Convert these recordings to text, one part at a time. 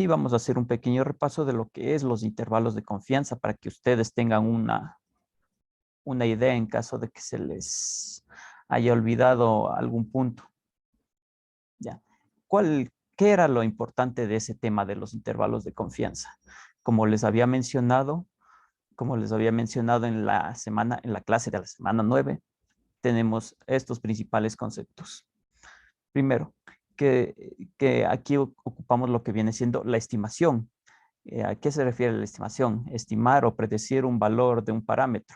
sí vamos a hacer un pequeño repaso de lo que es los intervalos de confianza para que ustedes tengan una idea en caso de que se les haya olvidado algún punto. Ya. ¿Qué era lo importante de ese tema de los intervalos de confianza? Como les había mencionado, como les había mencionado en la clase de la semana 9, tenemos estos principales conceptos. Primero, que aquí ocupamos lo que viene siendo la estimación. ¿A qué se refiere la estimación? Estimar o predecir un valor de un parámetro.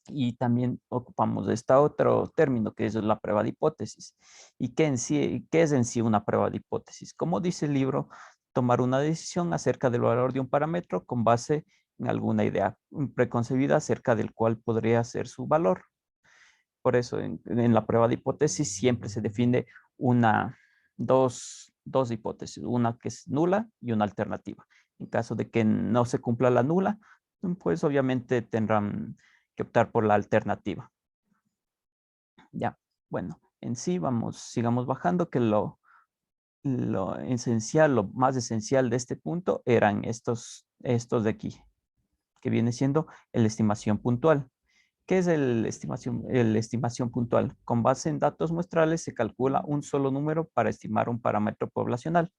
Y también ocupamos este otro término que es la prueba de hipótesis. ¿Y qué es en sí una prueba de hipótesis? Como dice el libro, tomar una decisión acerca del valor de un parámetro con base en alguna idea preconcebida acerca del cual podría ser su valor. Por eso, en la prueba de hipótesis siempre se define dos hipótesis, una que es nula y una alternativa. En caso de que no se cumpla la nula, pues obviamente tendrán que optar por la alternativa. Ya, bueno, en sí sigamos bajando, que lo esencial, lo más esencial de este punto eran estos de aquí, que viene siendo la estimación puntual. ¿Qué es el estimación puntual? Con base en datos muestrales se calcula un solo número para estimar un parámetro poblacional.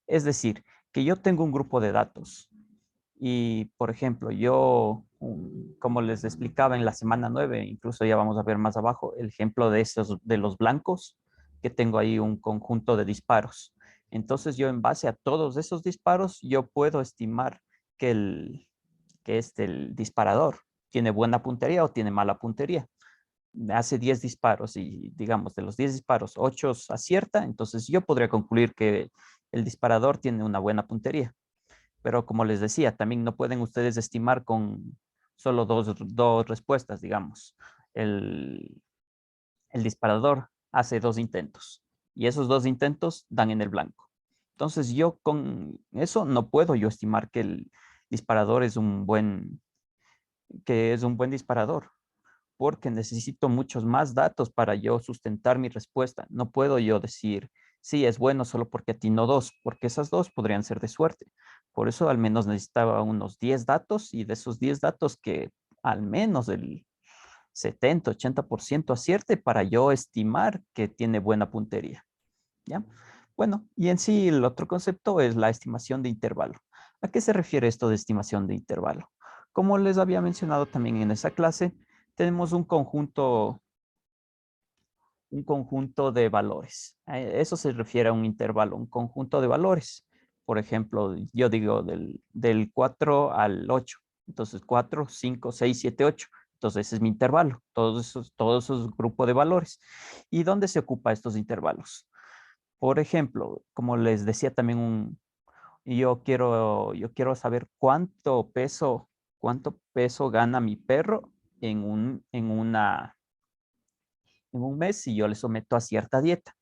Es decir, que yo tengo un grupo de datos y, por ejemplo, como les explicaba en la semana 9, incluso ya vamos a ver más abajo, el ejemplo de los blancos, que tengo ahí un conjunto de disparos. Entonces yo en base a todos esos disparos, yo puedo estimar que el disparador tiene buena puntería o tiene mala puntería. Hace 10 disparos y digamos de los 10 disparos, 8 acierta, entonces yo podría concluir que el disparador tiene una buena puntería. Pero como les decía, también no pueden ustedes estimar con solo dos respuestas, digamos. El, el disparador hace 2 intentos y esos 2 intentos dan en el blanco. Entonces yo con eso no puedo yo estimar que el disparador que es un buen disparador, porque necesito muchos más datos para yo sustentar mi respuesta. No puedo yo decir, sí, es bueno solo porque atinó 2, porque esas 2 podrían ser de suerte. Por eso al menos necesitaba unos 10 datos y de esos 10 datos que al menos el 70-80% acierte para yo estimar que tiene buena puntería. ¿Ya? Bueno, y en sí el otro concepto es la estimación de intervalo. ¿A qué se refiere esto de estimación de intervalo? Como les había mencionado también en esa clase, tenemos un conjunto de valores. Eso se refiere a un intervalo, un conjunto de valores. Por ejemplo, yo digo del 4 al 8. Entonces, 4, 5, 6, 7, 8. Entonces, ese es mi intervalo, todos esos grupos de valores. ¿Y dónde se ocupa estos intervalos? Por ejemplo, como les decía también, yo quiero saber cuánto peso gana mi perro en un mes si yo le someto a cierta dieta.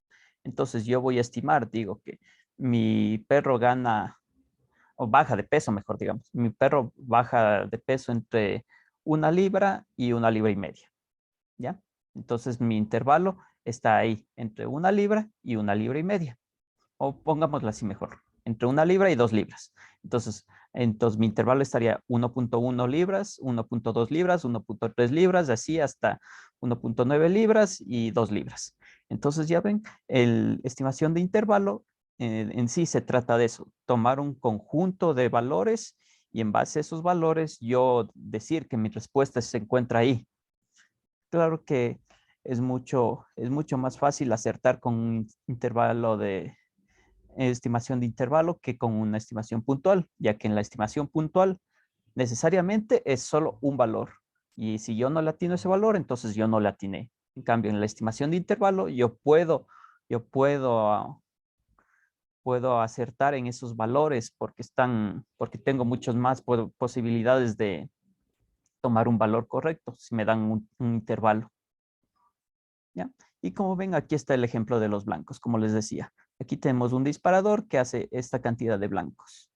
Entonces yo voy a estimar, digo que mi perro gana o baja de peso, mejor digamos. Mi perro baja de peso entre 1 libra y 1,5 libras, ¿ya? Entonces mi intervalo está ahí, entre 1 libra y 1,5 libras. O pongámoslo así mejor, entre 1 libra y 2 libras. Entonces mi intervalo estaría 1,1 libras, 1,2 libras, 1,3 libras, así hasta 1,9 libras y 2 libras. Entonces ya ven, la estimación de intervalo en sí se trata de eso, tomar un conjunto de valores y en base a esos valores yo decir que mi respuesta se encuentra ahí. Claro que es mucho más fácil acertar con un intervalo de estimación de intervalo que con una estimación puntual, ya que en la estimación puntual necesariamente es solo un valor. Y si yo no le atino ese valor, entonces yo no le atiné. En cambio, en la estimación de intervalo, yo puedo acertar en esos valores porque tengo muchas más posibilidades de tomar un valor correcto si me dan un intervalo. ¿Ya? Y como ven, aquí está el ejemplo de los blancos, como les decía. Aquí tenemos un disparador que hace esta cantidad de blancos.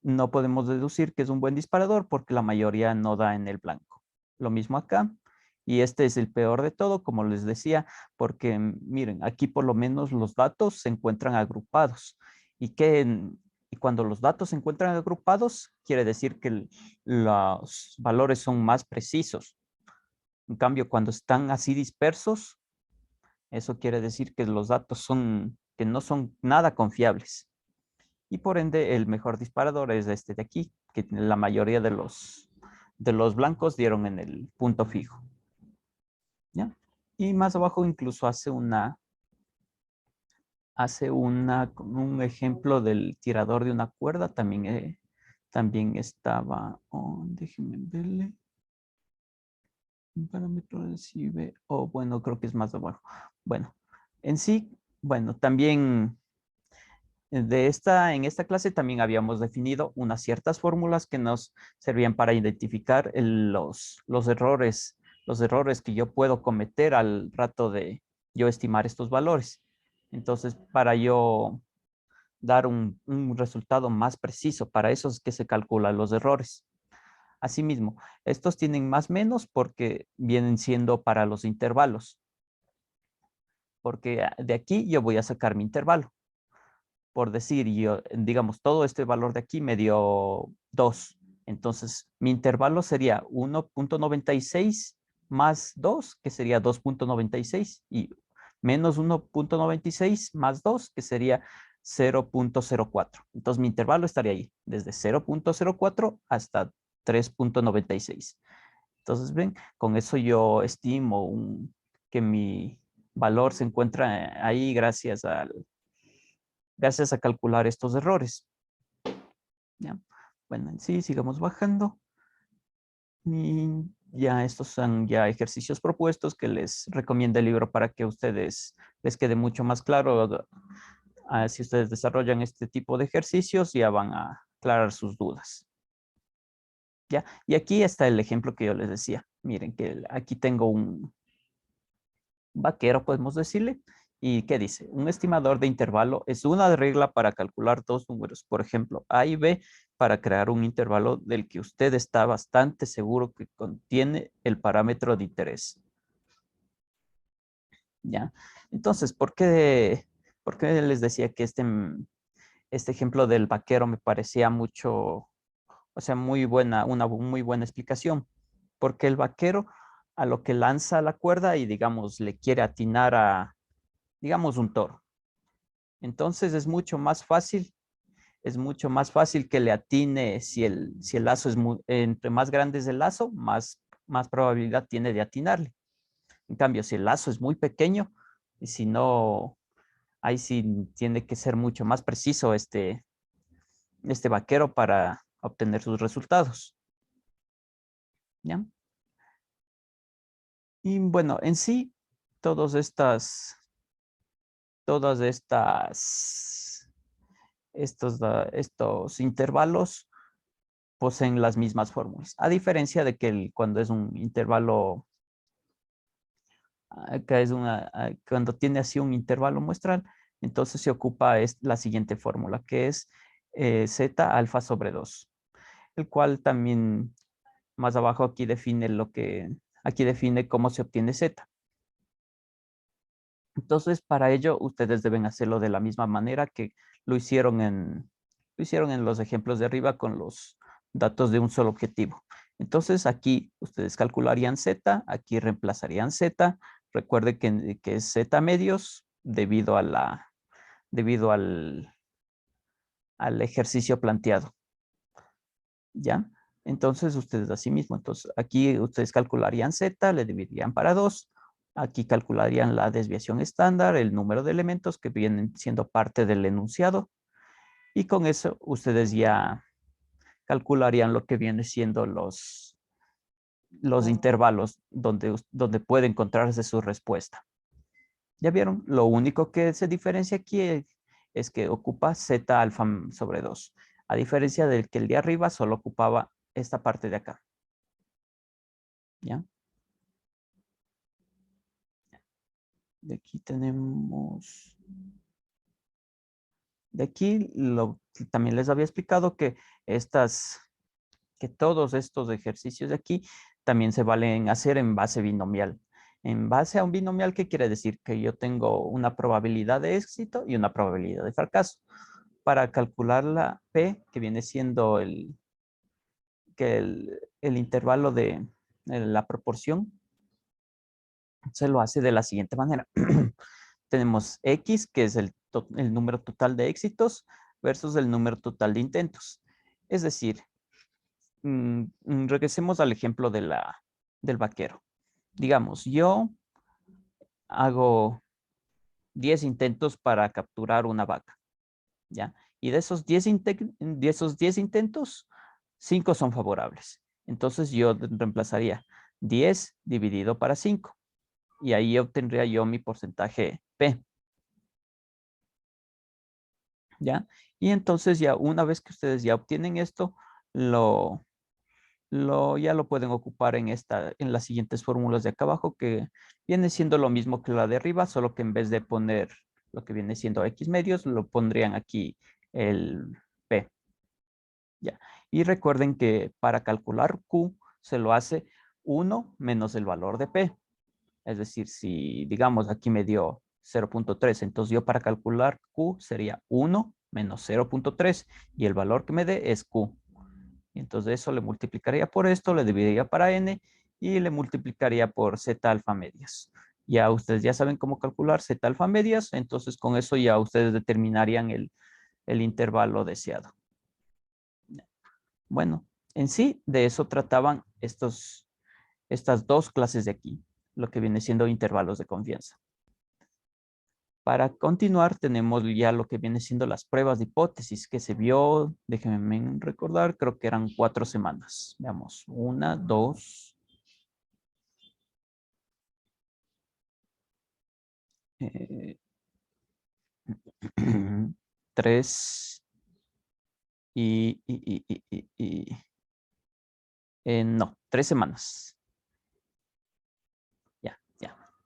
No podemos deducir que es un buen disparador porque la mayoría no da en el blanco. Lo mismo acá. Y este es el peor de todo, como les decía, porque miren, aquí por lo menos los datos se encuentran agrupados. ¿Y Y cuando los datos se encuentran agrupados, quiere decir que los valores son más precisos. En cambio, cuando están así dispersos, eso quiere decir que los datos que no son nada confiables. Y por ende, el mejor disparador es este de aquí, que la mayoría de los blancos dieron en el punto fijo. ¿Ya? Y más abajo incluso un ejemplo del tirador de una cuerda. También estaba, déjenme verle. Un parámetro recibe, bueno, creo que es más abajo. Bueno, en sí, bueno, también en esta clase también habíamos definido unas ciertas fórmulas que nos servían para identificar los errores que yo puedo cometer al rato de yo estimar estos valores. Entonces, para yo dar un resultado más preciso, para eso es que se calculan los errores. Asimismo, estos tienen más menos porque vienen siendo para los intervalos. Porque de aquí yo voy a sacar mi intervalo. Por decir, digamos, todo este valor de aquí me dio 2. Entonces, mi intervalo sería 1.96 más 2, que sería 2.96, y menos 1.96 más 2, que sería 0.04. Entonces, mi intervalo estaría ahí, desde 0.04 hasta 3.96. Entonces, ven, con eso yo estimo que mi valor se encuentra ahí gracias a calcular estos errores. ¿Ya? Bueno, en sí, sigamos bajando. Y ya estos son ya ejercicios propuestos que les recomienda el libro para que ustedes les quede mucho más claro. Si ustedes desarrollan este tipo de ejercicios, ya van a aclarar sus dudas. ¿Ya? Y aquí está el ejemplo que yo les decía. Miren que aquí tengo un vaquero, podemos decirle. ¿Y qué dice? Un estimador de intervalo es una regla para calcular dos números, por ejemplo, A y B, para crear un intervalo del que usted está bastante seguro que contiene el parámetro de interés. ¿Ya? Entonces, por qué les decía que este ejemplo del vaquero me parecía mucho, o sea, una muy buena explicación? Porque el vaquero a lo que lanza la cuerda y, digamos, le quiere atinar digamos, un toro. Entonces es mucho más fácil que le atine si el lazo entre más grande es el lazo, más probabilidad tiene de atinarle. En cambio, si el lazo es muy pequeño, y si no, ahí sí tiene que ser mucho más preciso este vaquero para obtener sus resultados. ¿Ya? Y bueno, en sí, todos estas, todas estos intervalos poseen las mismas fórmulas, a diferencia de que cuando es un intervalo, cuando tiene así un intervalo muestral, entonces se ocupa la siguiente fórmula, que es Z alfa sobre 2, el cual también más abajo aquí define cómo se obtiene Z. Entonces, para ello, ustedes deben hacerlo de la misma manera que lo hicieron en los ejemplos de arriba con los datos de un solo objetivo. Entonces, aquí ustedes calcularían Z, aquí reemplazarían Z. Recuerde que es Z medios debido al ejercicio planteado. ¿Ya? Entonces, ustedes así mismo. Entonces, aquí ustedes calcularían Z, le dividirían para 2. Aquí calcularían la desviación estándar, el número de elementos que vienen siendo parte del enunciado. Y con eso ustedes ya calcularían lo que viene siendo los intervalos donde puede encontrarse su respuesta. ¿Ya vieron? Lo único que se diferencia aquí es que ocupa Z alfa sobre 2. A diferencia del que el de arriba solo ocupaba esta parte de acá. ¿Ya? De aquí tenemos... De aquí también les había explicado que todos estos ejercicios de aquí también se valen hacer en base binomial. En base a un binomial, ¿qué quiere decir? Que yo tengo una probabilidad de éxito y una probabilidad de fracaso. para calcular la P, que viene siendo el intervalo de la proporción, se lo hace de la siguiente manera. Tenemos X, que es el número total de éxitos, versus el número total de intentos. Es decir, regresemos al ejemplo del vaquero. Digamos, yo hago 10 intentos para capturar una vaca, ¿ya? Y de esos 10 intentos, 5 son favorables. Entonces yo reemplazaría 10 dividido para 5. Y ahí obtendría yo mi porcentaje P, ¿ya? Y entonces ya una vez que ustedes ya obtienen esto, ya lo pueden ocupar en las siguientes fórmulas de acá abajo, que viene siendo lo mismo que la de arriba, solo que en vez de poner lo que viene siendo X medios, lo pondrían aquí el P. Ya. Y recuerden que para calcular Q se lo hace 1 menos el valor de P. Es decir, si digamos aquí me dio 0.3, entonces yo para calcular Q sería 1 menos 0.3 y el valor que me dé es Q. Y entonces eso le multiplicaría por esto, le dividiría para n y le multiplicaría por z alfa medias. Ya ustedes ya saben cómo calcular z alfa medias, entonces con eso ya ustedes determinarían el intervalo deseado. Bueno, en sí de eso trataban estas dos clases de aquí, lo que viene siendo intervalos de confianza. Para continuar, tenemos ya lo que viene siendo las pruebas de hipótesis que se vio, déjenme recordar, creo que eran 4 semanas. Veamos, 1, 2, 3 no, 3 semanas. Ya,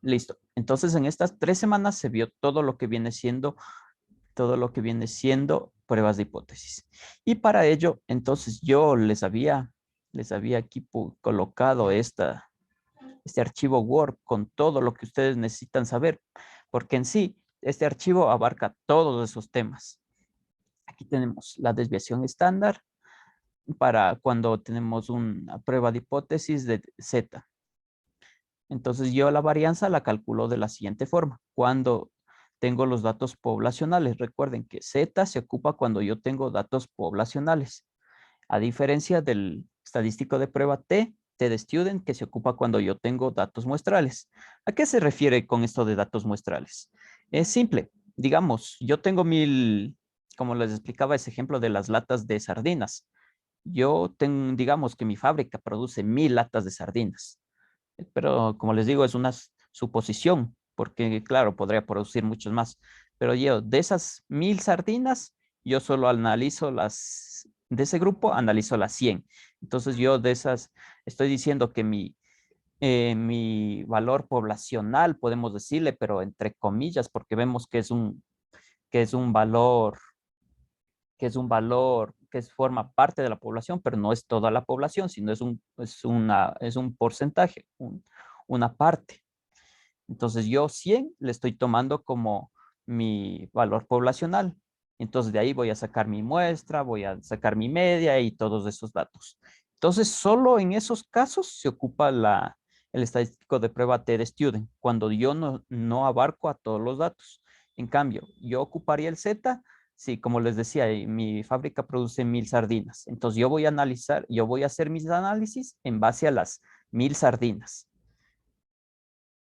listo. Entonces, en estas 3 semanas se vio todo lo que viene siendo pruebas de hipótesis. Y para ello, entonces yo les había aquí colocado este archivo Word con todo lo que ustedes necesitan saber, porque en sí, este archivo abarca todos esos temas. Aquí tenemos la desviación estándar para cuando tenemos una prueba de hipótesis de Z. Entonces yo la varianza la calculo de la siguiente forma. Cuando tengo los datos poblacionales, recuerden que Z se ocupa cuando yo tengo datos poblacionales. A diferencia del estadístico de prueba T de student, que se ocupa cuando yo tengo datos muestrales. ¿A qué se refiere con esto de datos muestrales? Es simple. Digamos, yo tengo 1000, como les explicaba ese ejemplo de las latas de sardinas. Yo tengo, digamos que mi fábrica produce 1000 latas de sardinas. Pero como les digo, es una suposición, porque claro, podría producir muchos más. Pero yo, de esas 1000 sardinas, yo solo analizo de ese grupo, analizo las 100. Entonces yo de esas, estoy diciendo que mi valor poblacional, podemos decirle, pero entre comillas, porque vemos que es un valor que forma parte de la población, pero no es toda la población, sino es un porcentaje, una parte. Entonces yo 100 le estoy tomando como mi valor poblacional. Entonces de ahí voy a sacar mi muestra, voy a sacar mi media y todos esos datos. Entonces solo en esos casos se ocupa el estadístico de prueba T de Student, cuando yo no abarco a todos los datos. En cambio, yo ocuparía el Z. Sí, como les decía, mi fábrica produce 1000 sardinas. Entonces yo voy a hacer mis análisis en base a las 1000 sardinas.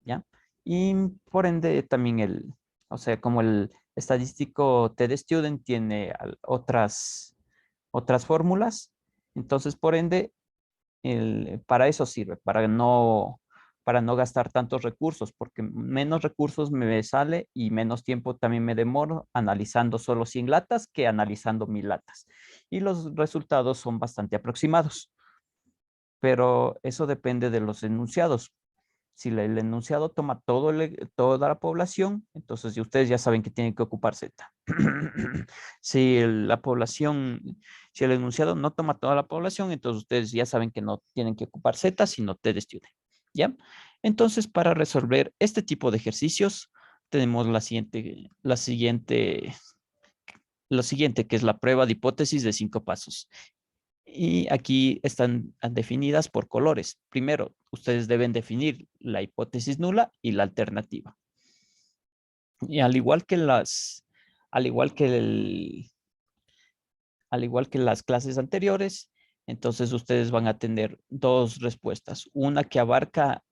¿Ya? Y por ende también o sea, como el estadístico TD Student tiene otras fórmulas, entonces por ende para eso sirve, para no gastar tantos recursos, porque menos recursos me sale y menos tiempo también me demoro analizando solo 100 latas que analizando 1000 latas. Y los resultados son bastante aproximados, pero eso depende de los enunciados. Si el enunciado toma toda la población, entonces ustedes ya saben que tienen que ocupar Z. Si la población, si el enunciado no toma toda la población, entonces ustedes ya saben que no tienen que ocupar Z, sino T de student. ¿Ya? Entonces, para resolver este tipo de ejercicios, tenemos la siguiente lo siguiente, que es la prueba de hipótesis de 5 pasos. Y aquí están definidas por colores. Primero, ustedes deben definir la hipótesis nula y la alternativa. Y al igual que al igual que al igual que las clases anteriores, entonces ustedes van a tener dos respuestas. Una que abarca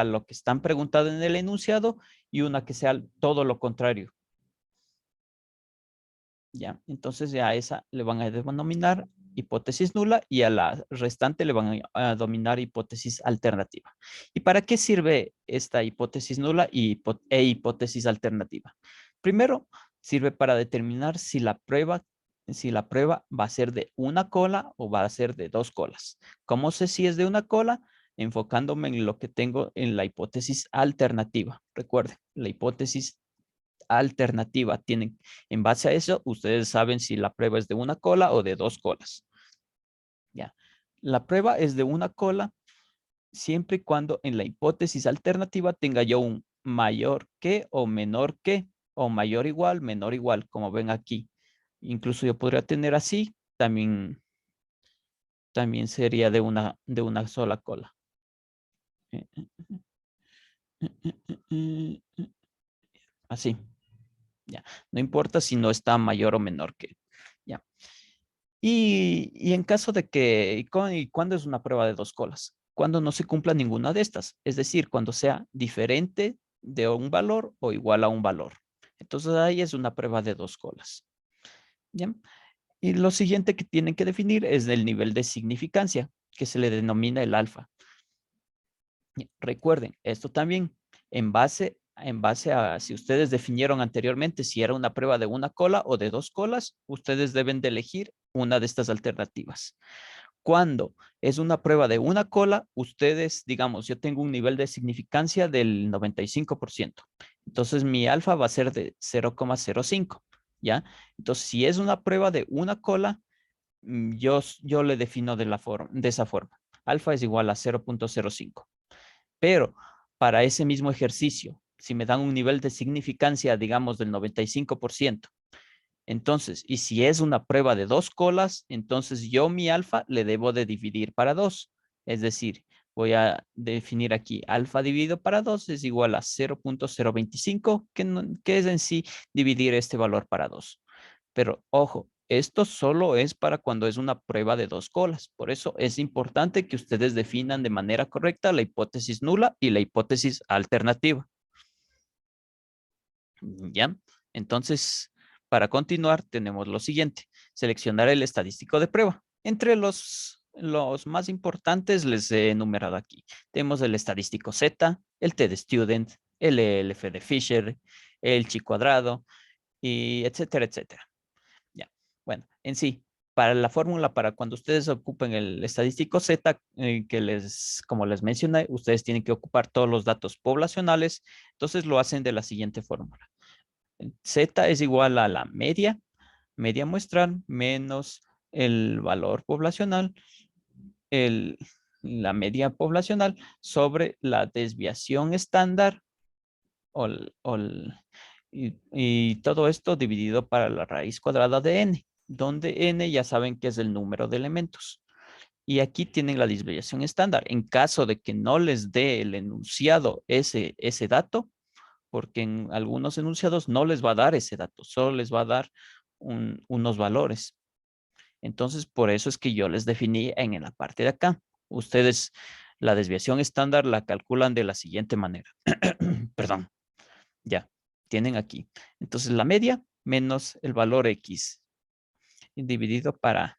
lo que están preguntando en el enunciado y una que sea todo lo contrario. Ya, entonces ya a esa le van a denominar hipótesis nula y a la restante le van a denominar hipótesis alternativa. ¿Y para qué sirve esta hipótesis nula e hipótesis alternativa? Primero, sirve para determinar si la prueba va a ser de una cola o va a ser de dos colas. ¿Cómo sé si es de una cola? Enfocándome en lo que tengo en la hipótesis alternativa. Recuerden, la hipótesis alternativa tienen. En base a eso, ustedes saben si la prueba es de una cola o de dos colas. Ya. La prueba es de una cola siempre y cuando en la hipótesis alternativa tenga yo un mayor que o menor que o mayor igual, menor igual, como ven aquí. Incluso yo podría tener así, también sería de una sola cola. Así, ya. No importa si no está mayor o menor que, ya. Y en caso de que, ¿y cuándo es una prueba de dos colas? Cuando no se cumpla ninguna de estas, es decir, cuando sea diferente de un valor o igual a un valor. Entonces ahí es una prueba de dos colas. ¿Ya? Y lo siguiente que tienen que definir es el nivel de significancia, que se le denomina el alfa. Recuerden, esto también en base a si ustedes definieron anteriormente si era una prueba de una cola o de dos colas, ustedes deben de elegir una de estas alternativas. Cuando es una prueba de una cola, ustedes, digamos, yo tengo un nivel de significancia del 95%. Entonces mi alfa va a ser de 0,05, ¿ya? Entonces, si es una prueba de una cola, yo le defino de esa forma. Alfa es igual a 0,05. Pero para ese mismo ejercicio, si me dan un nivel de significancia, digamos, del 95%, entonces, y si es una prueba de dos colas, entonces yo mi alfa le debo de dividir para dos. Es decir, voy a definir aquí alfa dividido para 2 es igual a 0,025, que es en sí dividir este valor para 2. Pero ojo, esto solo es para cuando es una prueba de dos colas. Por eso es importante que ustedes definan de manera correcta la hipótesis nula y la hipótesis alternativa. ¿Ya? Entonces, para continuar, tenemos lo siguiente. Seleccionar el estadístico de prueba. Entre los más importantes les he enumerado aquí. Tenemos el estadístico Z, el T de Student, el ELF de Fisher, el chi cuadrado, y etcétera, etcétera. Ya. Bueno, en sí, para la fórmula, para cuando ustedes ocupen el estadístico Z, como les mencioné, ustedes tienen que ocupar todos los datos poblacionales. Entonces lo hacen de la siguiente fórmula. Z es igual a la media muestral, menos el valor poblacional, el, la media poblacional sobre la desviación estándar o, y todo esto dividido para la raíz cuadrada de n, donde n ya saben que es el número de elementos. Y aquí tienen la desviación estándar. En caso de que no les dé el enunciado ese dato, porque en algunos enunciados no les va a dar ese dato, solo les va a dar unos valores. Entonces, por eso es que yo les definí en la parte de acá. Ustedes la desviación estándar la calculan de la siguiente manera. Perdón, ya, tienen aquí. Entonces, la media menos el valor X dividido para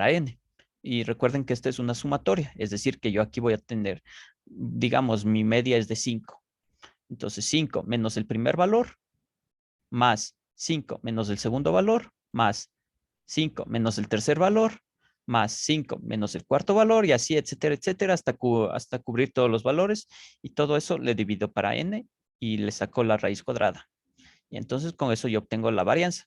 N. Y recuerden que esta es una sumatoria, es decir, que yo aquí voy a tener, digamos, mi media es de 5. Entonces 5 menos el primer valor, más 5 menos el segundo valor, más 5 menos el tercer valor, más 5 menos el cuarto valor, y así, etcétera, etcétera, hasta cubrir todos los valores. Y todo eso le divido para n y le saco la raíz cuadrada. Y entonces con eso yo obtengo la varianza.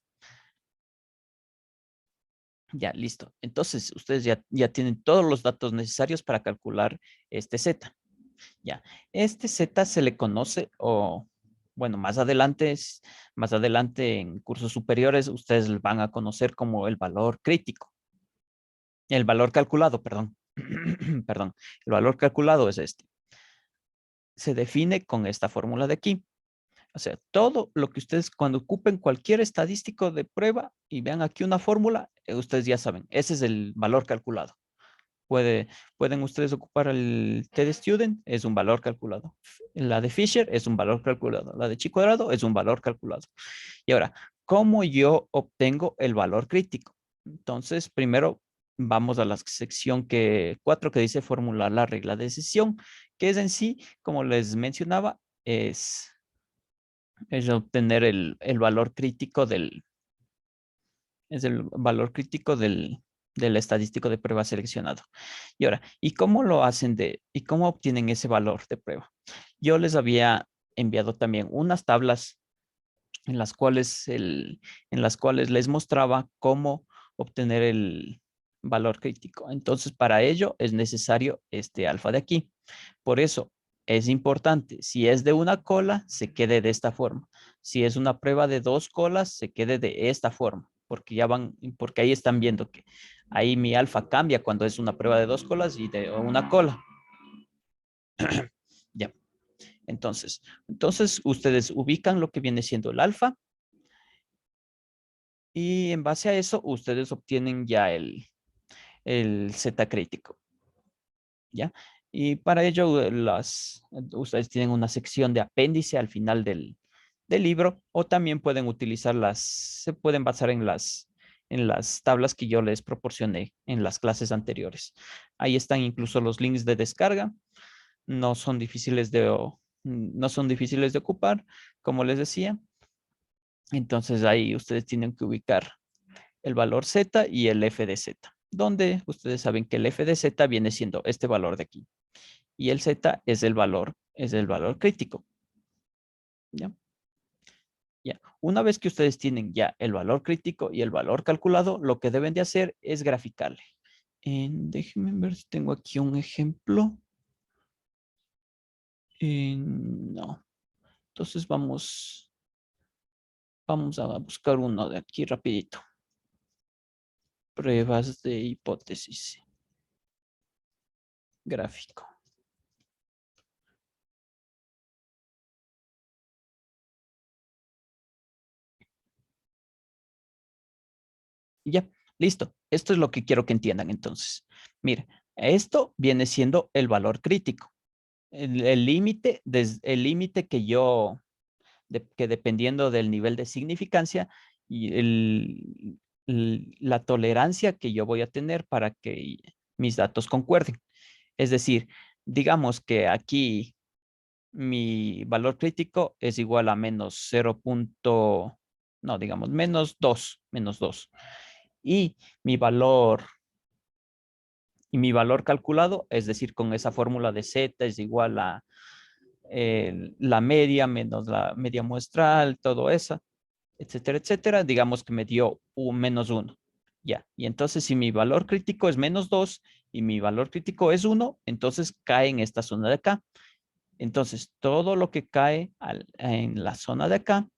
Ya, listo. Entonces, ustedes ya tienen todos los datos necesarios para calcular este Z. Ya, este Z se le conoce bueno, más adelante en cursos superiores, ustedes van a conocer como el valor crítico, el valor calculado, perdón. Perdón, el valor calculado es este. Se define con esta fórmula de aquí. O sea, todo lo que ustedes cuando ocupen cualquier estadístico de prueba y vean aquí una fórmula, ustedes ya saben, ese es el valor calculado. Pueden ustedes ocupar el T de Student, es un valor calculado. La de Fisher es un valor calculado. La de Chi cuadrado es un valor calculado. Y ahora, ¿cómo yo obtengo el valor crítico? Entonces, primero vamos a la sección 4 que dice formular la regla de decisión, que es en sí, como les mencionaba, es obtener el valor crítico es el valor crítico del estadístico de prueba seleccionado. Y ahora, ¿y cómo lo hacen y cómo obtienen ese valor de prueba? Yo les había enviado también unas tablas en las cuales les mostraba cómo obtener el valor crítico. Entonces, para ello es necesario este alfa de aquí. Por eso es importante, si es de una cola, se quede de esta forma. Si es una prueba de dos colas, se quede de esta forma, porque ahí están viendo que ahí mi alfa cambia cuando es una prueba de dos colas y de una cola. Ya. Entonces ustedes ubican lo que viene siendo el alfa y en base a eso ustedes obtienen ya el Z crítico. ¿Ya? Y para ello ustedes tienen una sección de apéndice al final del libro o también pueden se pueden basar en las tablas que yo les proporcioné en las clases anteriores. Ahí están incluso los links de descarga. No son difíciles no son difíciles de ocupar, como les decía. Entonces ahí ustedes tienen que ubicar el valor Z y el F de Z, donde ustedes saben que el F de Z viene siendo este valor de aquí y el Z es el valor crítico. ¿Ya? Ya. Una vez que ustedes tienen ya el valor crítico y el valor calculado, lo que deben de hacer es graficarle. Déjenme ver si tengo aquí un ejemplo. No. Entonces vamos a buscar uno de aquí rapidito. Pruebas de hipótesis. Gráfico. Ya, listo. Esto es lo que quiero que entiendan entonces. Mire, esto viene siendo el valor crítico. El límite que dependiendo del nivel de significancia y la tolerancia que yo voy a tener para que mis datos concuerden. Es decir, digamos que aquí mi valor crítico es igual a menos 0. No, digamos menos 2. Y mi valor mi valor calculado, es decir, con esa fórmula de Z es igual a la media menos la media muestral, todo eso, etcétera, etcétera. Digamos que me dio un menos 1. Ya, y entonces si mi valor crítico es menos 2 y mi valor crítico es 1, entonces cae en esta zona de acá. Entonces, todo lo que cae en la zona de acá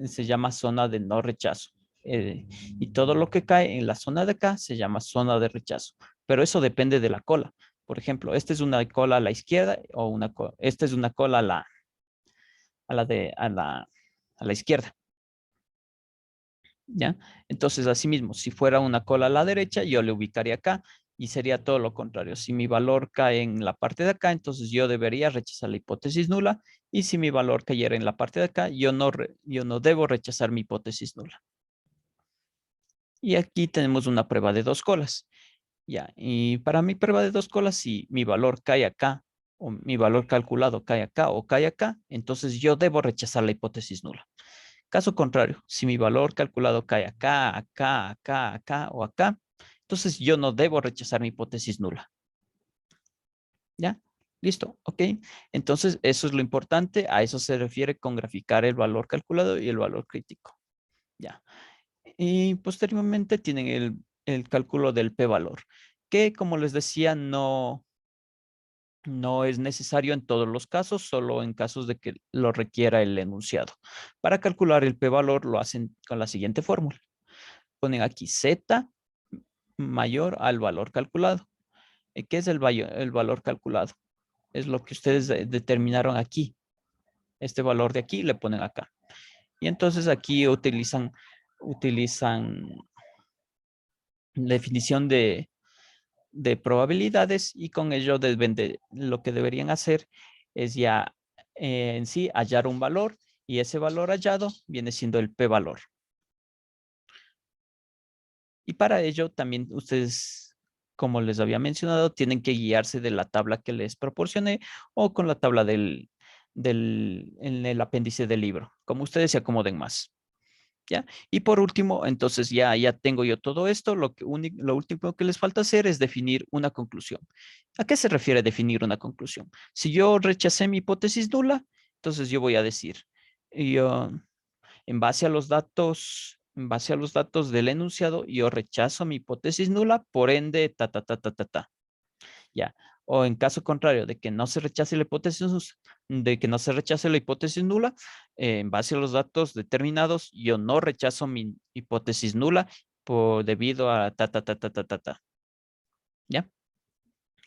se llama zona de no rechazo. Y todo lo que cae en la zona de acá se llama zona de rechazo. Pero eso depende de la cola. Por ejemplo, esta es una cola a la izquierda o esta es una cola a la izquierda. ¿Ya? Entonces, asimismo, si fuera una cola a la derecha, yo le ubicaría acá y sería todo lo contrario. Si mi valor cae en la parte de acá, entonces yo debería rechazar la hipótesis nula y si mi valor cayera en la parte de acá, yo no debo rechazar mi hipótesis nula. Y aquí tenemos una prueba de dos colas. Ya, y para mi prueba de dos colas, si mi valor cae acá o mi valor calculado cae acá o cae acá, entonces yo debo rechazar la hipótesis nula. Caso contrario, si mi valor calculado cae acá, acá, acá, acá o acá, entonces yo no debo rechazar mi hipótesis nula. ¿Ya? Listo, ok. Entonces, eso es lo importante. A eso se refiere con graficar el valor calculado y el valor crítico. Ya. Y posteriormente tienen el cálculo del p-valor, que como les decía, No es necesario en todos los casos, solo en casos de que lo requiera el enunciado. Para calcular el p-valor lo hacen con la siguiente fórmula. Ponen aquí z mayor al valor calculado. ¿Qué es el valor calculado? Es lo que ustedes determinaron aquí. Este valor de aquí le ponen acá. Y entonces aquí utilizan la definición de probabilidades y con ello lo que deberían hacer es ya en sí hallar un valor y ese valor hallado viene siendo el p-valor. Y para ello también ustedes, como les había mencionado, tienen que guiarse de la tabla que les proporcioné o con la tabla en el apéndice del libro, como ustedes se acomoden más. ¿Ya? Y por último, entonces ya tengo yo todo esto, lo último que les falta hacer es definir una conclusión. ¿A qué se refiere definir una conclusión? Si yo rechacé mi hipótesis nula, entonces yo voy a decir, yo, en base a los datos del enunciado, yo rechazo mi hipótesis nula, por ende, ta. Ya. O en caso contrario, de que no se rechace la hipótesis, de que no se rechace la hipótesis nula, en base a los datos determinados, yo no rechazo mi hipótesis nula debido a ta. ¿Ya?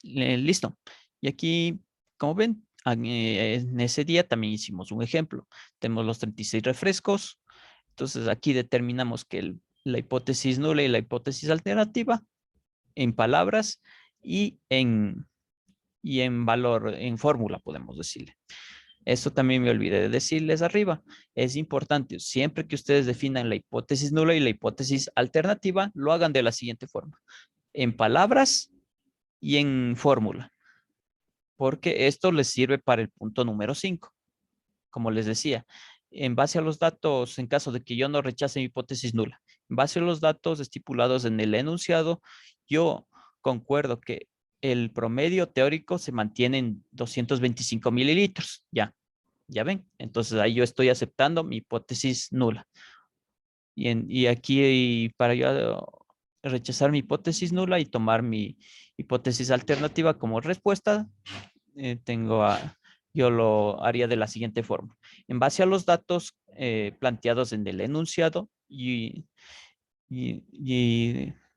Listo. Y aquí, como ven, en ese día también hicimos un ejemplo. Tenemos los 36 refrescos. Entonces aquí determinamos que la hipótesis nula y la hipótesis alternativa en palabras y en valor, en fórmula, podemos decirle. Esto también me olvidé de decirles arriba. Es importante, siempre que ustedes definan la hipótesis nula y la hipótesis alternativa, lo hagan de la siguiente forma. En palabras y en fórmula, porque esto les sirve para el punto número 5. Como les decía, en base a los datos, en caso de que yo no rechace mi hipótesis nula, en base a los datos estipulados en el enunciado, yo concuerdo que el promedio teórico se mantiene en 225 mililitros. Ya ven. Entonces ahí yo estoy aceptando mi hipótesis nula. Y aquí para yo rechazar mi hipótesis nula y tomar mi hipótesis alternativa como respuesta, yo lo haría de la siguiente forma. En base a los datos planteados en el enunciado y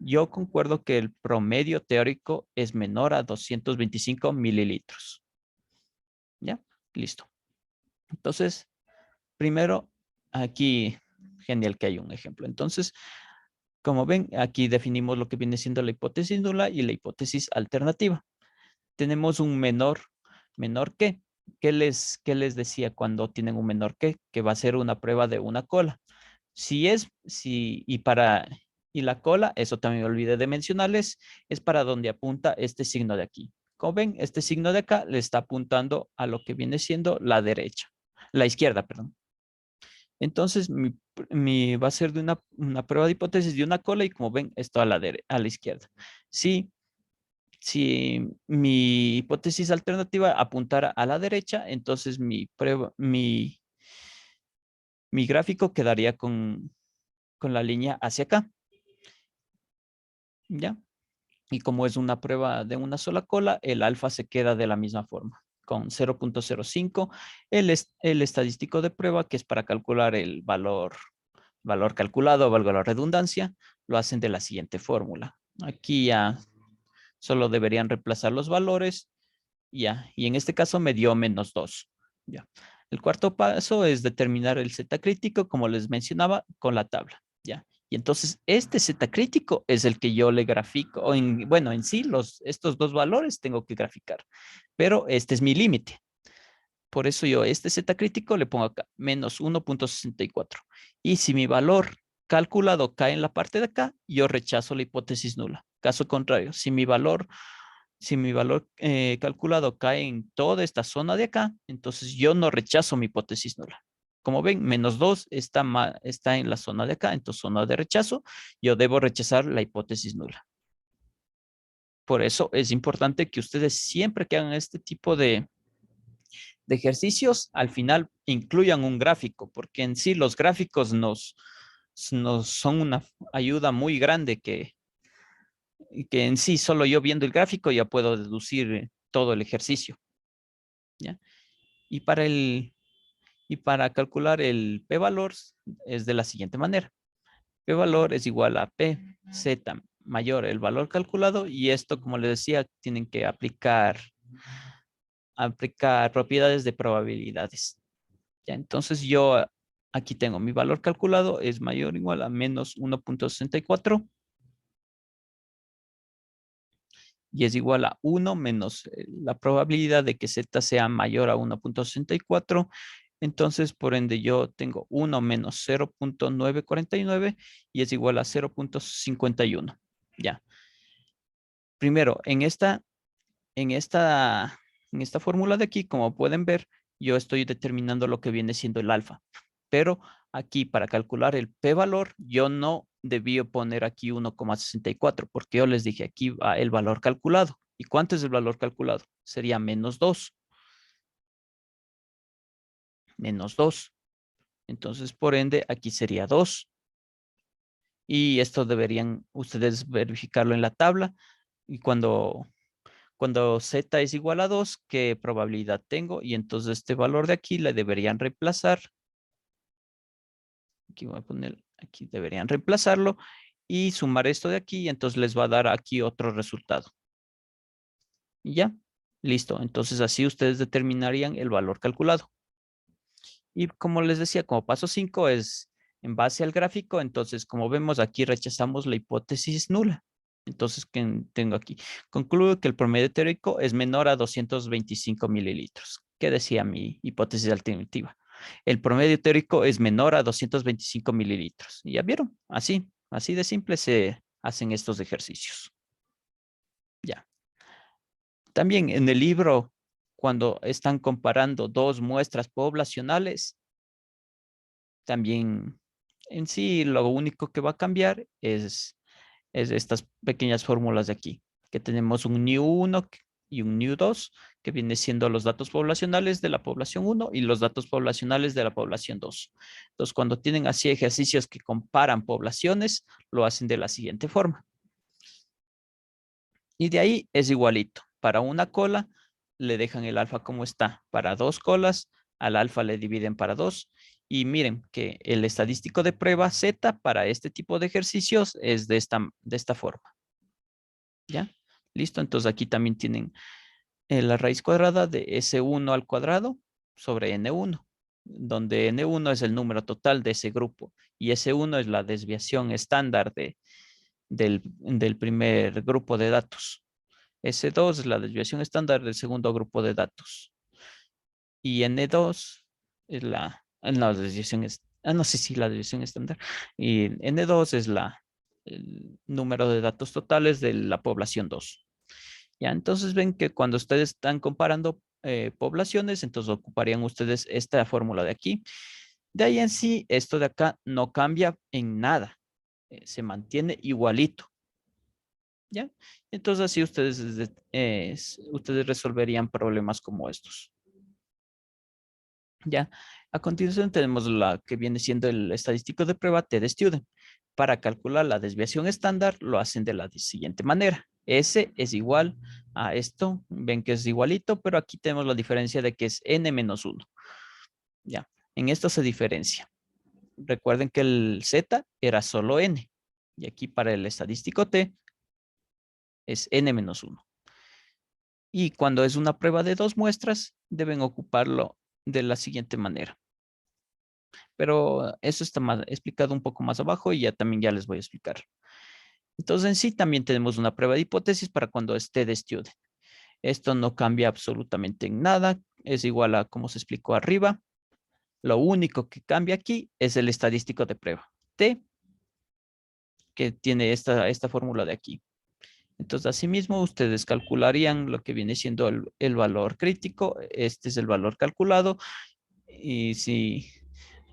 yo concuerdo que el promedio teórico es menor a 225 mililitros. ¿Ya? Listo. Entonces, primero, aquí, genial que hay un ejemplo. Entonces, como ven, aquí definimos lo que viene siendo la hipótesis nula y la hipótesis alternativa. Tenemos un menor que. ¿Qué les decía cuando tienen un menor que va a ser una prueba de una cola? Y la cola, eso también me olvidé de mencionarles, es para donde apunta este signo de aquí. Como ven, este signo de acá le está apuntando a lo que viene siendo la izquierda, perdón. Entonces, va a ser de una prueba de hipótesis de una cola y como ven, esto a la izquierda. Si mi hipótesis alternativa apuntara a la derecha, entonces mi gráfico quedaría con la línea hacia acá. ¿Ya? Y como es una prueba de una sola cola, el alfa se queda de la misma forma, con 0.05. El estadístico de prueba, que es para calcular el valor calculado, valga la redundancia, lo hacen de la siguiente fórmula. Aquí ya solo deberían reemplazar los valores, ya, y en este caso me dio -2. Ya. El cuarto paso es determinar el Z crítico, como les mencionaba, con la tabla. Ya. Y entonces este Z crítico es el que yo le grafico, bueno, en sí estos dos valores tengo que graficar, pero este es mi límite. Por eso yo este Z crítico le pongo acá, -1.64. Y si mi valor calculado cae en la parte de acá, yo rechazo la hipótesis nula. Caso contrario, si mi valor calculado cae en toda esta zona de acá, entonces yo no rechazo mi hipótesis nula. Como ven, -2 está en la zona de acá, entonces zona de rechazo, yo debo rechazar la hipótesis nula. Por eso es importante que ustedes siempre que hagan este tipo de ejercicios, al final incluyan un gráfico, porque en sí los gráficos nos son una ayuda muy grande que en sí solo yo viendo el gráfico ya puedo deducir todo el ejercicio, ¿ya? Y para calcular el p-valor es de la siguiente manera. P-valor es igual a P, Z mayor el valor calculado, y esto, como les decía, tienen que aplicar propiedades de probabilidades. Ya, entonces yo aquí tengo mi valor calculado es mayor o igual a menos 1.64 y es igual a 1 menos la probabilidad de que Z sea mayor a 1.64. Entonces, por ende, yo tengo 1 menos 0.949 y es igual a 0.51. Ya. Primero, en esta, en esta fórmula de aquí, como pueden ver, yo estoy determinando lo que viene siendo el alfa. Pero aquí, para calcular el p-valor, yo no debí poner aquí 1,64 porque yo les dije aquí va el valor calculado. ¿Y cuánto es el valor calculado? Sería menos 2. Menos 2. Entonces, por ende, aquí sería 2. Y esto deberían ustedes verificarlo en la tabla. Y cuando Z es igual a 2, ¿qué probabilidad tengo? Y entonces este valor de aquí le deberían reemplazar. Aquí voy a poner, aquí deberían reemplazarlo y sumar esto de aquí. Y entonces les va a dar aquí otro resultado. Y ya, listo. Entonces así ustedes determinarían el valor calculado. Y como les decía, como paso 5 es en base al gráfico, entonces como vemos aquí rechazamos la hipótesis nula. Entonces, ¿qué tengo aquí? Concluyo que el promedio teórico es menor a 225 mililitros. ¿Qué decía mi hipótesis alternativa? El promedio teórico es menor a 225 mililitros. Y ya vieron, así de simple se hacen estos ejercicios. Ya. También en el libro, cuando están comparando dos muestras poblacionales, también en sí lo único que va a cambiar es estas pequeñas fórmulas de aquí, que tenemos un new1 y un new2, que viene siendo los datos poblacionales de la población 1 y los datos poblacionales de la población 2. Entonces, cuando tienen así ejercicios que comparan poblaciones, lo hacen de la siguiente forma. Y de ahí es igualito. Para una cola le dejan el alfa como está. Para dos colas, al alfa le dividen para 2. Y miren que el estadístico de prueba Z para este tipo de ejercicios es de esta forma. ¿Ya? Listo. Entonces aquí también tienen la raíz cuadrada de S1 al cuadrado sobre N1, donde N1 es el número total de ese grupo y S1 es la desviación estándar del primer grupo de datos. S2 es la desviación estándar del segundo grupo de datos. Y N2 es la desviación, no sé si la desviación estándar. Y N2 es el número de datos totales de la población 2. Ya, entonces ven que cuando ustedes están comparando poblaciones, entonces ocuparían ustedes esta fórmula de aquí. De ahí en sí, esto de acá no cambia en nada. Se mantiene igualito. ¿Ya? Entonces así ustedes resolverían problemas como estos. ¿Ya? A continuación tenemos la que viene siendo el estadístico de prueba TD-Student. Para calcular la desviación estándar lo hacen de la siguiente manera. S es igual a esto. Ven que es igualito, pero aquí tenemos la diferencia de que es n menos 1. ¿Ya? En esto se diferencia. Recuerden que el Z era solo n. Y aquí para el estadístico T es n menos 1. Y cuando es una prueba de dos muestras, deben ocuparlo de la siguiente manera. Pero eso está explicado un poco más abajo y también ya les voy a explicar. Entonces, en sí también tenemos una prueba de hipótesis para cuando esté de student. Esto no cambia absolutamente en nada. Es igual a como se explicó arriba. Lo único que cambia aquí es el estadístico de prueba. T, que tiene esta fórmula de aquí. Entonces, asimismo, ustedes calcularían lo que viene siendo el valor crítico. Este es el valor calculado. Y si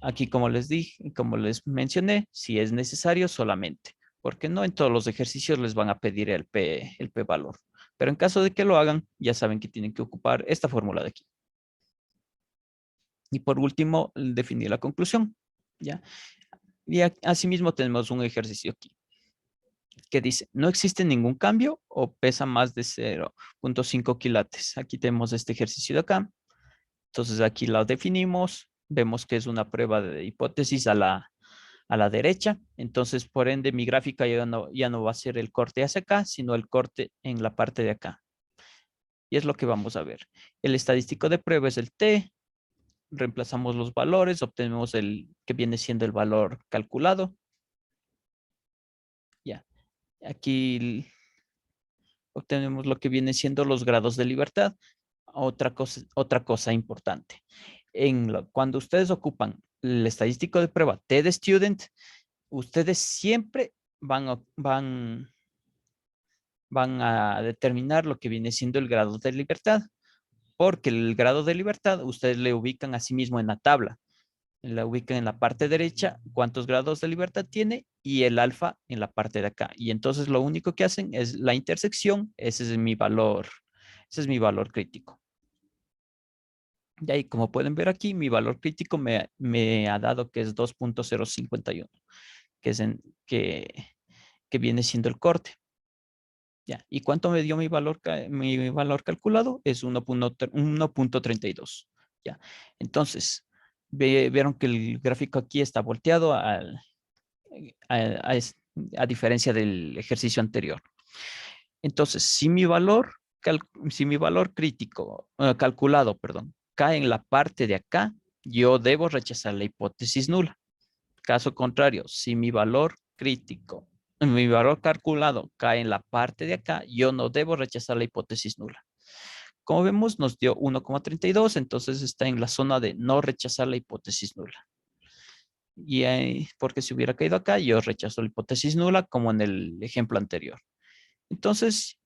aquí, como les dije, como les mencioné, si es necesario solamente, porque no en todos los ejercicios les van a pedir el P valor. Pero en caso de que lo hagan, ya saben que tienen que ocupar esta fórmula de aquí. Y por último, definir la conclusión. ¿Ya? Y asimismo tenemos un ejercicio aquí. que dice, no existe ningún cambio o pesa más de 0.5 quilates. Aquí tenemos este ejercicio de acá. Entonces aquí lo definimos. Vemos que es una prueba de hipótesis a la derecha. Entonces, por ende, mi gráfica ya no va a ser el corte hacia acá, sino el corte en la parte de acá. Y es lo que vamos a ver. El estadístico de prueba es el T. Reemplazamos los valores, obtenemos el que viene siendo el valor calculado. Ya. Aquí obtenemos lo que viene siendo los grados de libertad. Otra cosa importante. Cuando ustedes ocupan el estadístico de prueba T de student, ustedes siempre van a determinar lo que viene siendo el grado de libertad, porque el grado de libertad ustedes le ubican a sí mismo en la tabla. La ubican en la parte derecha, cuántos grados de libertad tiene y el alfa en la parte de acá. Y entonces lo único que hacen es la intersección, ese es mi valor crítico. Y ahí, como pueden ver aquí, mi valor crítico me ha dado que es 2.051, que es que viene siendo el corte. Ya. ¿Y cuánto me dio mi valor calculado? Es 1.32. Ya. Entonces, vieron que el gráfico aquí está volteado a, a- a diferencia del ejercicio anterior. Entonces, si mi valor crítico, calculado, perdón, cae en la parte de acá, yo debo rechazar la hipótesis nula. Caso contrario, si mi valor calculado cae en la parte de acá, yo no debo rechazar la hipótesis nula. Como vemos, nos dio 1.32, entonces está en la zona de no rechazar la hipótesis nula. Y porque si hubiera caído acá, yo rechazo la hipótesis nula como en el ejemplo anterior. Entonces,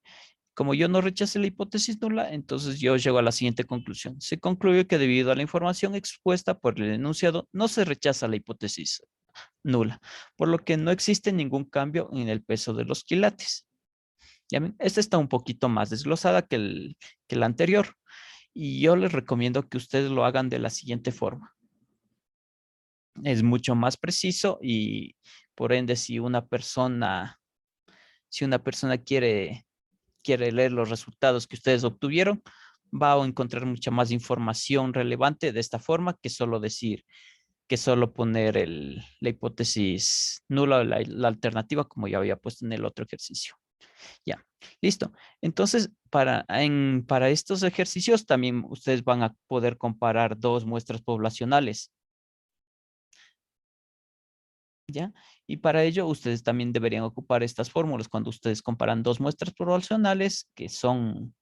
como yo no rechacé la hipótesis nula, entonces yo llego a la siguiente conclusión. Se concluye que debido a la información expuesta por el enunciado, no se rechaza la hipótesis nula, por lo que no existe ningún cambio en el peso de los quilates. ¿Ya ven? Esta está un poquito más desglosada que la anterior y yo les recomiendo que ustedes lo hagan de la siguiente forma. Es mucho más preciso y por ende si una persona quiere leer los resultados que ustedes obtuvieron, va a encontrar mucha más información relevante de esta forma que solo decir, que solo poner la hipótesis nula o la alternativa como ya había puesto en el otro ejercicio. Ya, listo. Entonces, para estos ejercicios también ustedes van a poder comparar dos muestras poblacionales. ¿Ya? Y para ello ustedes también deberían ocupar estas fórmulas cuando ustedes comparan dos muestras poblacionales que son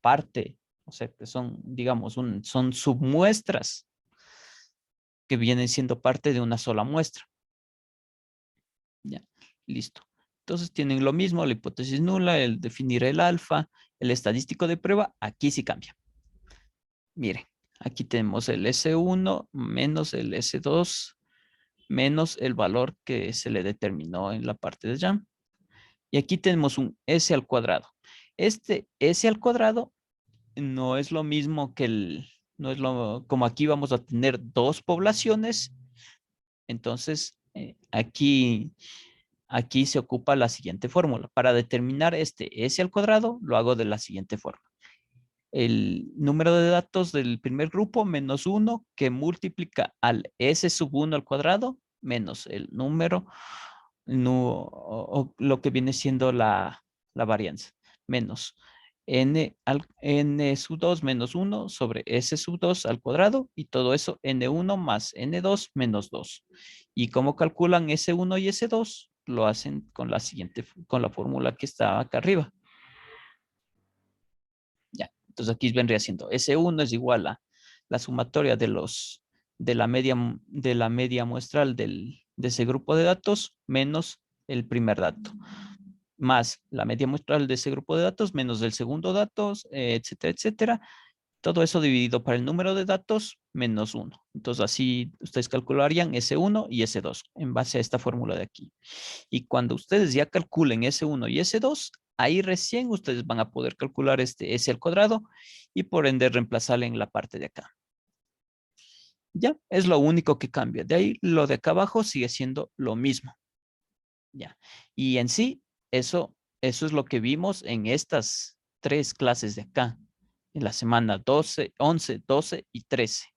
parte, o sea, que son, digamos, son submuestras que vienen siendo parte de una sola muestra. Ya, listo. Entonces tienen lo mismo, la hipótesis nula, el definir el alfa, el estadístico de prueba, aquí sí cambia. Miren, aquí tenemos el S1 menos el S2 menos el valor que se le determinó en la parte de allá. Y aquí tenemos un S al cuadrado. Este S al cuadrado no es lo mismo no es como aquí vamos a tener dos poblaciones. Entonces, aquí se ocupa la siguiente fórmula. Para determinar este S al cuadrado, lo hago de la siguiente forma. El número de datos del primer grupo menos 1 que multiplica al S sub 1 al cuadrado menos el número, o lo que viene siendo la varianza, menos n sub 2 menos 1 sobre S sub 2 al cuadrado y todo eso n1 más n2 menos 2. ¿Y cómo calculan S1 y S2? Lo hacen con la fórmula que está acá arriba. Ya, entonces aquí vendría siendo S1 es igual a la sumatoria de la media muestral de ese grupo de datos menos el primer dato, más la media muestral de ese grupo de datos menos del segundo dato, etcétera, etcétera. Todo eso dividido para el número de datos menos 1. Entonces así ustedes calcularían S1 y S2 en base a esta fórmula de aquí. Y cuando ustedes ya calculen S1 y S2, ahí recién ustedes van a poder calcular este S al cuadrado y por ende reemplazarle en la parte de acá. Ya, es lo único que cambia. De ahí lo de acá abajo sigue siendo lo mismo. Ya. Y en sí, Eso es lo que vimos en estas 3 clases de acá, en la semana 12, 11, 12 y 13.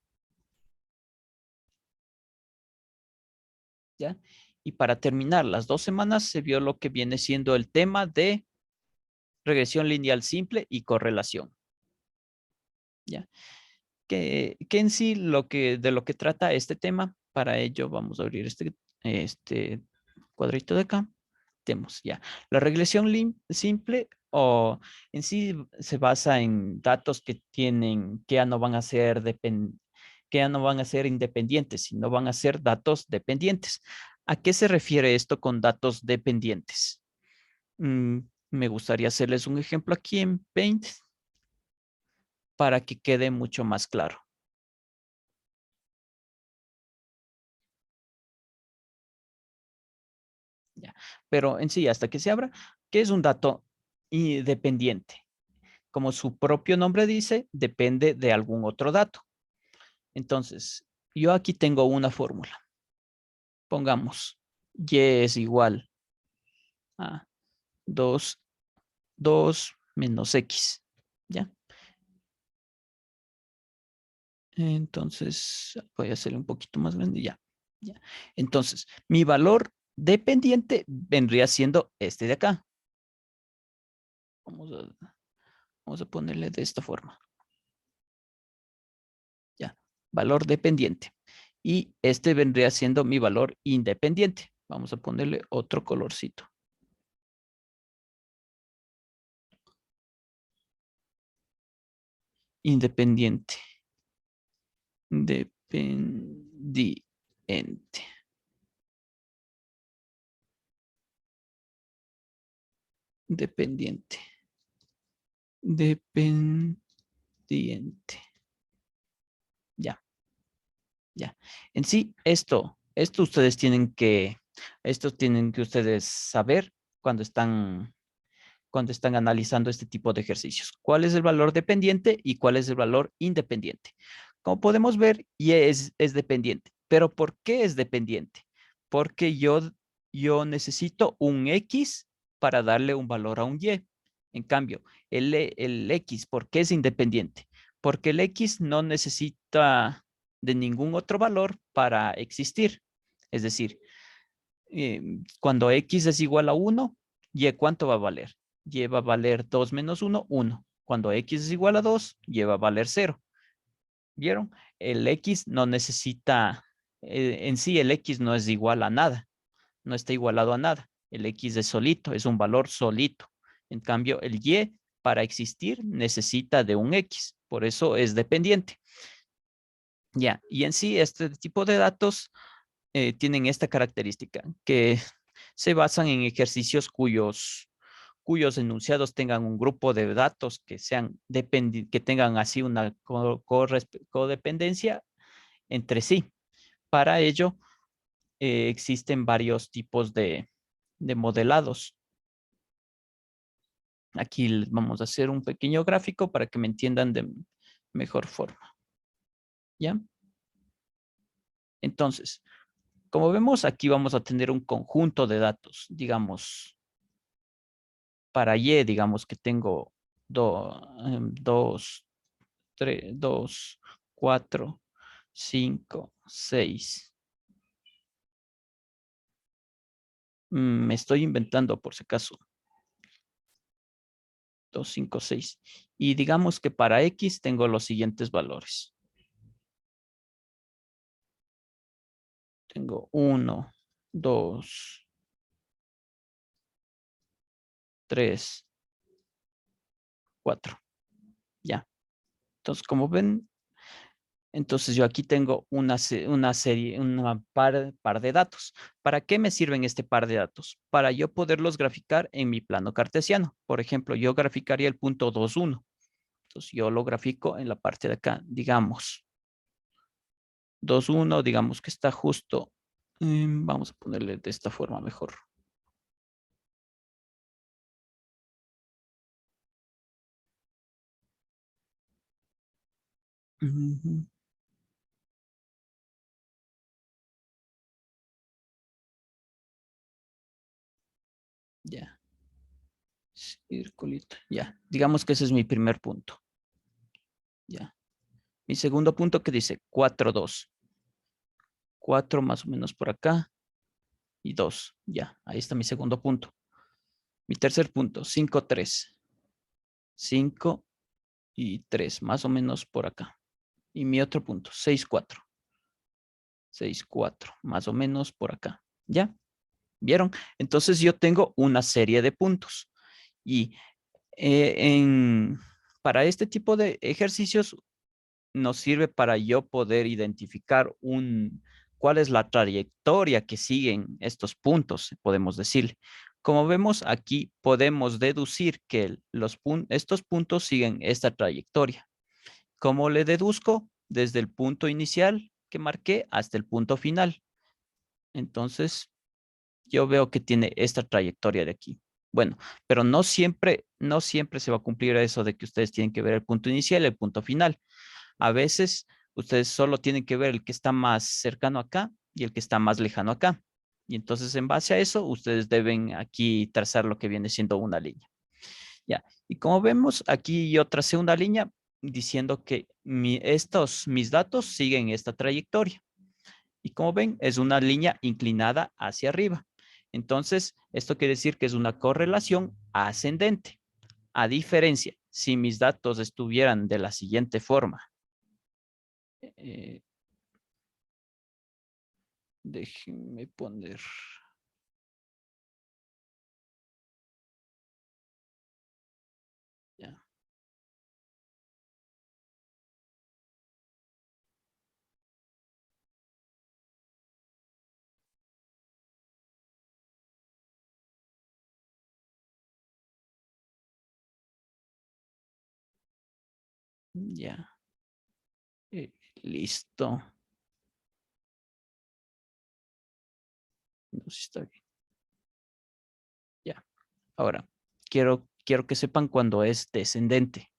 ¿Ya? Y para terminar las 2 semanas se vio lo que viene siendo el tema de regresión lineal simple y correlación. ¿Ya? Que en sí de lo que trata este tema, para ello vamos a abrir este cuadrito de acá. Tenemos ya la regresión simple o en sí se basa en datos que ya no van a ser que ya no van a ser independientes, sino van a ser datos dependientes. ¿A qué se refiere esto con datos dependientes? Mm, Me gustaría hacerles un ejemplo aquí en Paint para que quede mucho más claro. Ya. Pero en sí, hasta que se abra, ¿qué es un dato dependiente? Como su propio nombre dice, depende de algún otro dato. Entonces, yo aquí tengo una fórmula. Pongamos, y es igual a 2 menos x. ¿Ya? Entonces, voy a hacerle un poquito más grande ya. Ya. Entonces, mi valor dependiente vendría siendo este de acá. Vamos a, vamos a ponerle de esta forma. Ya, valor dependiente. Y este vendría siendo mi valor independiente. Vamos a ponerle otro colorcito. Independiente. Dependiente. Dependiente. Dependiente. Ya, ya. En sí, esto tienen que ustedes saber cuando están analizando este tipo de ejercicios. ¿Cuál es el valor dependiente y cuál es el valor independiente? Como podemos ver, y es dependiente. ¿Pero por qué es dependiente? Porque yo necesito un X para darle un valor a un Y. En cambio, el X, ¿por qué es independiente? Porque el X no necesita de ningún otro valor para existir. Es decir, cuando X es igual a 1, Y ¿cuánto va a valer? Y va a valer 2 menos 1, 1. Cuando X es igual a 2, Y va a valer 0. ¿Vieron? El X no necesita, en sí el X no es igual a nada, no está igualado a nada. El X es solito, es un valor solito. En cambio, el Y para existir necesita de un X, por eso es dependiente. Ya, y en sí este tipo de datos tienen esta característica, que se basan en ejercicios cuyos enunciados tengan un grupo de datos que tengan así una codependencia entre sí. Para ello, existen varios tipos de modelados. Aquí les vamos a hacer un pequeño gráfico para que me entiendan de mejor forma. ¿Ya? Entonces, como vemos, aquí vamos a tener un conjunto de datos, digamos, para Y, digamos que tengo 2, 3, 2, 4, 5, 6. Me estoy inventando por si acaso. 2, 5, 6. Y digamos que para X tengo los siguientes valores. Tengo 1, 2, 3, 4. Ya. Entonces, como ven, entonces yo aquí tengo una serie, par de datos. ¿Para qué me sirven este par de datos? Para yo poderlos graficar en mi plano cartesiano. Por ejemplo, yo graficaría el punto 2, 1. Entonces yo lo grafico en la parte de acá, digamos. 2, 1, digamos que está justo. Vamos a ponerle de esta forma mejor. Ujú. Ya. circulito. Ya, digamos que ese es mi primer punto. Ya. Mi segundo punto que dice 4, 2. 4 más o menos por acá y 2. Ya, ahí está mi segundo punto. Mi tercer punto, 5, 3. 5 y 3, más o menos por acá. Y mi otro punto, 6, 4. 6, 4, más o menos por acá. ¿Ya? ¿Vieron? Entonces yo tengo una serie de puntos. Y para este tipo de ejercicios nos sirve para yo poder identificar cuál es la trayectoria que siguen estos puntos, podemos decirle. Como vemos aquí, podemos deducir que estos puntos siguen esta trayectoria. ¿Cómo le deduzco? Desde el punto inicial que marqué hasta el punto final. Entonces, yo veo que tiene esta trayectoria de aquí. Bueno, pero no siempre se va a cumplir eso de que ustedes tienen que ver el punto inicial y el punto final. A veces ustedes solo tienen que ver el que está más cercano acá y el que está más lejano acá. Y entonces en base a eso, ustedes deben aquí trazar lo que viene siendo una línea. Ya. Y como vemos, aquí yo tracé una línea diciendo que mis datos siguen esta trayectoria. Y como ven, es una línea inclinada hacia arriba. Entonces, esto quiere decir que es una correlación ascendente. A diferencia, si mis datos estuvieran de la siguiente forma, eh, déjenme poner, ya, ya, listo. No sé si está bien. Ya. Ahora, quiero que sepan cuando es descendente.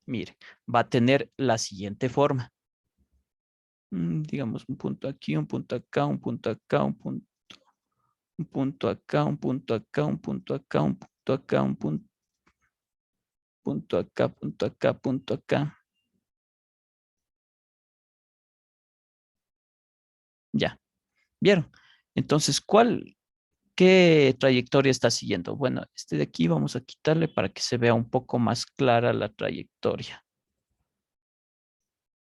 Mire, va a tener la siguiente forma. Digamos, un punto aquí, un punto acá, un punto acá, un punto acá, un punto acá, un punto acá, un punto acá, punto acá, punto acá, punto acá. Ya, ¿vieron? Entonces, qué trayectoria está siguiendo? Bueno, este de aquí vamos a quitarle para que se vea un poco más clara la trayectoria.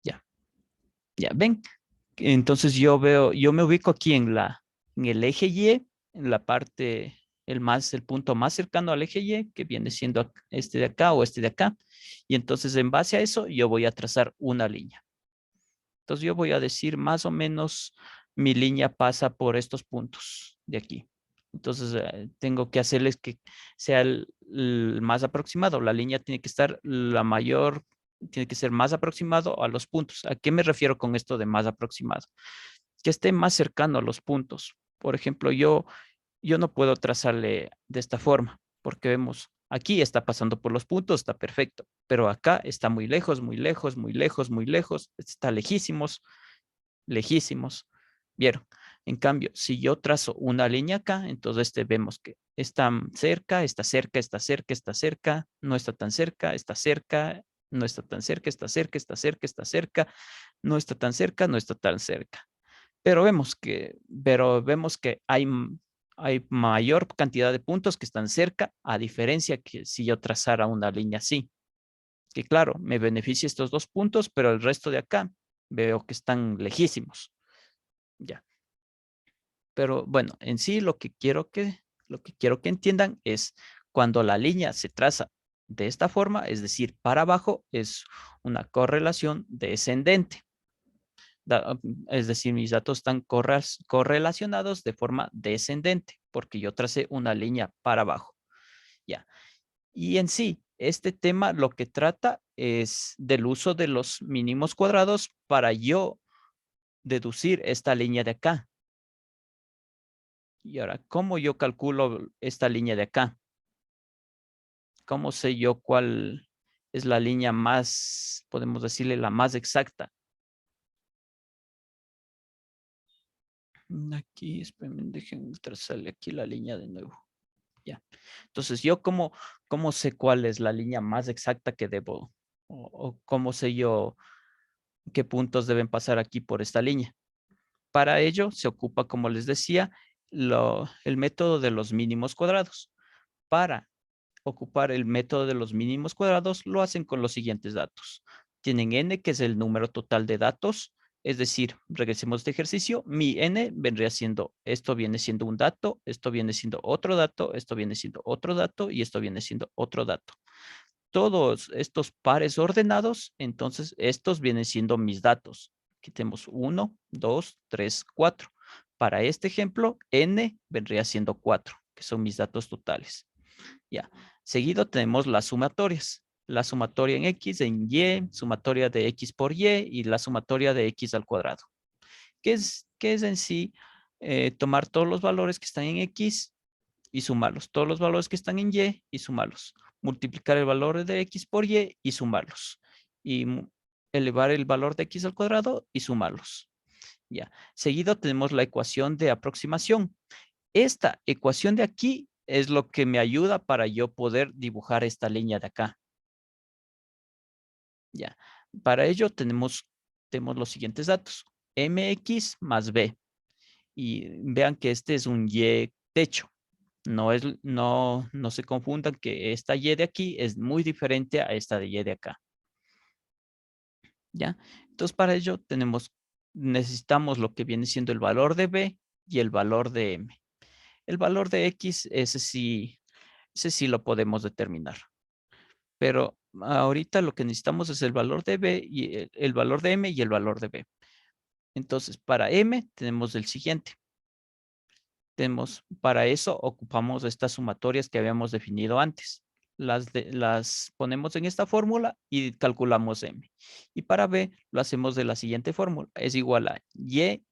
Ya, ya, ¿ven? Entonces yo me ubico aquí en el eje Y, en la parte, el punto más cercano al eje Y, que viene siendo este de acá o este de acá. Y entonces en base a eso yo voy a trazar una línea. Entonces yo voy a decir más o menos mi línea pasa por estos puntos de aquí. Entonces tengo que hacerles que sea el más aproximado. La línea tiene que estar tiene que ser más aproximado a los puntos. ¿A qué me refiero con esto de más aproximado? Que esté más cercano a los puntos. Por ejemplo, yo no puedo trazarle de esta forma, porque vemos, aquí está pasando por los puntos, está perfecto, pero acá está muy lejos, muy lejos, muy lejos, muy lejos, está lejísimos, lejísimos. ¿Vieron? En cambio, si yo trazo una línea acá, entonces vemos que está cerca, está cerca, está cerca, está cerca, no está tan cerca, está cerca, no está tan cerca, está cerca, está cerca, está cerca, no está tan cerca, no está tan cerca. Pero vemos que hay mayor cantidad de puntos que están cerca, a diferencia que si yo trazara una línea así, que claro, me beneficia estos dos puntos, pero el resto de acá veo que están lejísimos. Ya. Pero bueno, en sí lo que quiero que entiendan es cuando la línea se traza de esta forma, es decir, para abajo, es una correlación descendente. Es decir, mis datos están correlacionados de forma descendente, porque yo tracé una línea para abajo. Ya. Y en sí, este tema lo que trata es del uso de los mínimos cuadrados para yo deducir esta línea de acá. Y ahora, ¿cómo yo calculo esta línea de acá? ¿Cómo sé yo cuál es la línea más, podemos decirle, la más exacta? Aquí, espérenme, déjenme trazarle aquí la línea de nuevo. Ya. Entonces, yo cómo sé cuál es la línea más exacta que debo, o cómo sé yo qué puntos deben pasar aquí por esta línea. Para ello se ocupa, como les decía, el método de los mínimos cuadrados. Para ocupar el método de los mínimos cuadrados, lo hacen con los siguientes datos. Tienen n, que es el número total de datos, es decir, regresemos a este ejercicio, mi n vendría siendo, esto viene siendo un dato, esto viene siendo otro dato, esto viene siendo otro dato y esto viene siendo otro dato. Todos estos pares ordenados, entonces estos vienen siendo mis datos. Aquí tenemos 1, 2, 3, 4. Para este ejemplo, n vendría siendo 4, que son mis datos totales. Ya. Seguido tenemos las sumatorias. La sumatoria en X, en Y, sumatoria de X por Y y la sumatoria de X al cuadrado. ¿Qué es en sí? Tomar todos los valores que están en X y sumarlos. Todos los valores que están en Y y sumarlos. Multiplicar el valor de X por Y y sumarlos. Y elevar el valor de X al cuadrado y sumarlos. Ya. Seguido tenemos la ecuación de aproximación. Esta ecuación de aquí es lo que me ayuda para yo poder dibujar esta línea de acá. Ya. Para ello tenemos los siguientes datos. Mx más B. Y vean que este es un Y techo. No se confundan que esta Y de aquí es muy diferente a esta de Y de acá. ¿Ya? Entonces, para ello necesitamos lo que viene siendo el valor de B y el valor de M. El valor de X, ese sí lo podemos determinar. Pero ahorita lo que necesitamos es el valor de B y el valor de M y el valor de B. Entonces, para M tenemos el siguiente. Para eso ocupamos estas sumatorias que habíamos definido antes. Las ponemos en esta fórmula y calculamos M. Y para B lo hacemos de la siguiente fórmula. Es igual a Y,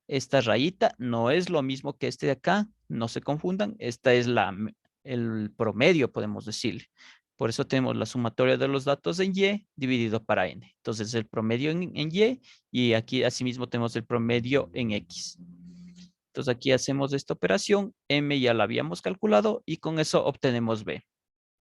esta rayita no es lo mismo que este de acá, no se confundan. Esta es el promedio, podemos decirle. Por eso tenemos la sumatoria de los datos en Y dividido para N. Entonces el promedio en Y aquí asimismo tenemos el promedio en X. Entonces aquí hacemos esta operación, M ya la habíamos calculado y con eso obtenemos B.